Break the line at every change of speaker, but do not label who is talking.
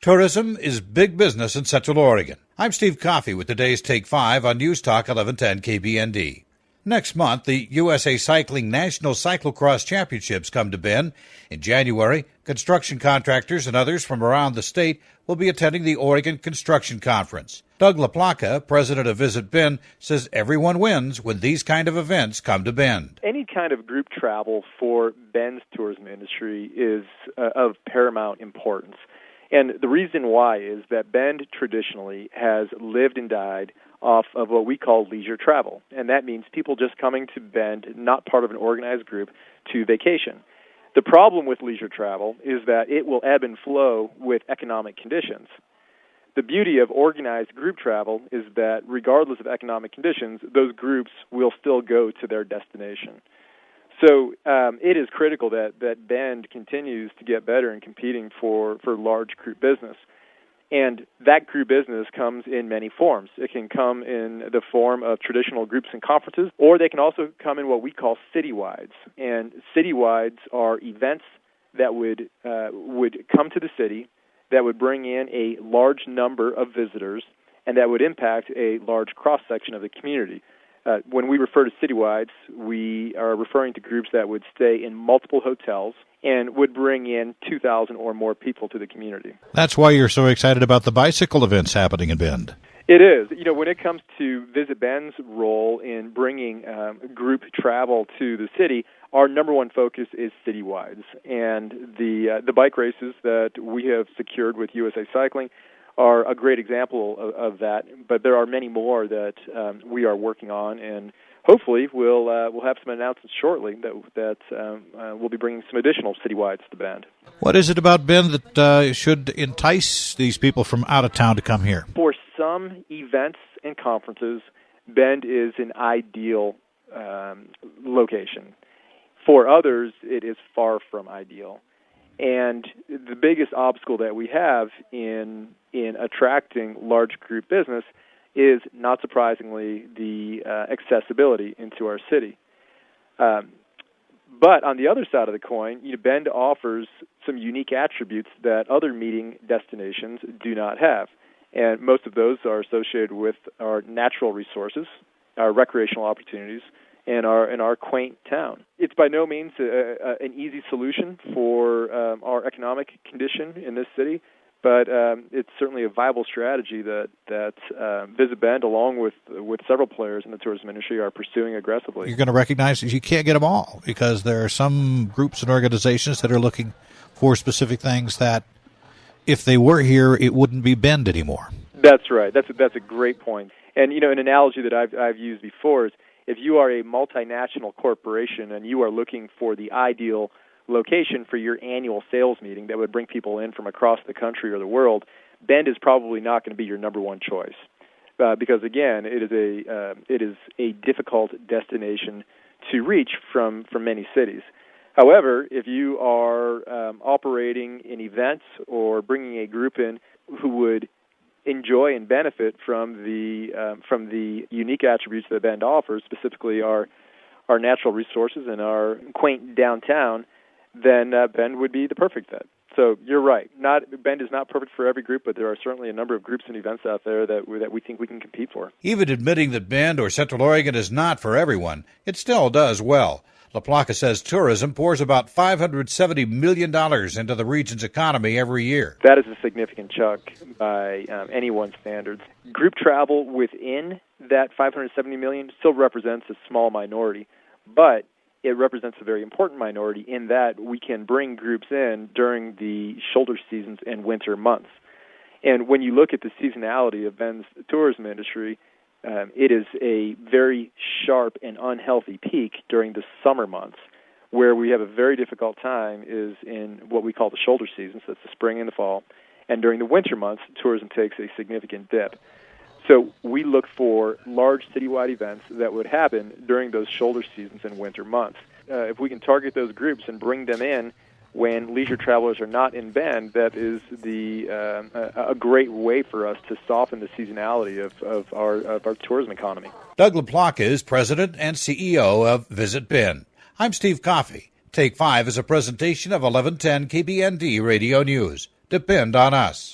Tourism is big business in Central Oregon. I'm Steve Coffey with today's Take 5 on News Talk 1110 KBND. Next month, the USA Cycling National Cyclocross Championships come to Bend. In January, construction contractors and others from around the state will be attending the Oregon Construction Conference. Doug LaPlaca, president of Visit Bend, says everyone wins when these kind of events come to Bend.
Any kind of group travel for Bend's tourism industry is of paramount importance. And the reason why is that Bend traditionally has lived and died off of what we call leisure travel. And that means people just coming to Bend, not part of an organized group, to vacation. The problem with leisure travel is that it will ebb and flow with economic conditions. The beauty of organized group travel is that regardless of economic conditions, those groups will still go to their destination. So it is critical that Bend continues to get better in competing for large group business. And that group business comes in many forms. It can come in the form of traditional groups and conferences, or they can also come in what we call citywides. And citywides are events that would come to the city, that would bring in a large number of visitors, and that would impact a large cross-section of the community. When we refer to citywides, we are referring to groups that would stay in multiple hotels and would bring in 2,000 or more people to the community.
That's why you're so excited about the bicycle events happening in Bend.
It is. You know, when it comes to Visit Bend's role in bringing group travel to the city, our number one focus is citywides. And the bike races that we have secured with USA Cycling are a great example of that, but there are many more that we are working on, and hopefully we'll have some announcements shortly that we'll be bringing some additional citywides to Bend.
What is it about Bend that should entice these people from out of town to come here?
For some events and conferences, Bend is an ideal location. For others, it is far from ideal. And the biggest obstacle that we have in attracting large group business is, not surprisingly, the accessibility into our city. But on the other side of the coin, Bend offers some unique attributes that other meeting destinations do not have. And most of those are associated with our natural resources, our recreational opportunities, and our quaint town. It's by no means an easy solution for our economic condition in this city, but it's certainly a viable strategy that Visit Bend, along with several players in the tourism industry, are pursuing aggressively.
You're going to recognize that you can't get them all, because there are some groups and organizations that are looking for specific things that, if they were here, it wouldn't be Bend anymore.
That's right. That's a great point. And an analogy that I've used before is, if you are a multinational corporation and you are looking for the ideal location for your annual sales meeting that would bring people in from across the country or the world, Bend is probably not going to be your number one choice, because again, it is a difficult destination to reach from many cities. However, if you are operating an event or bringing a group in who would enjoy and benefit from the unique attributes that Bend offers, specifically our natural resources and our quaint downtown, then Bend would be the perfect fit. So you're right. Bend is not perfect for every group, but there are certainly a number of groups and events out there that we think we can compete for.
Even admitting that Bend or Central Oregon is not for everyone, it still does well. LaPlaca says tourism pours about $570 million into the region's economy every year.
That is a significant chunk by anyone's standards. Group travel within that $570 million still represents a small minority, but it represents a very important minority in that we can bring groups in during the shoulder seasons and winter months. And when you look at the seasonality of Bend's tourism industry, it is a very sharp and unhealthy peak during the summer months. Where we have a very difficult time is in what we call the shoulder seasons, so that's the spring and the fall. And during the winter months, tourism takes a significant dip. So we look for large citywide events that would happen during those shoulder seasons and winter months. If we can target those groups and bring them in when leisure travelers are not in Bend, that is a great way for us to soften the seasonality of our tourism economy.
Doug LaPlaca is president and CEO of Visit Bend. I'm Steve Coffey. Take 5 is a presentation of 1110 KBND Radio News. Depend on us.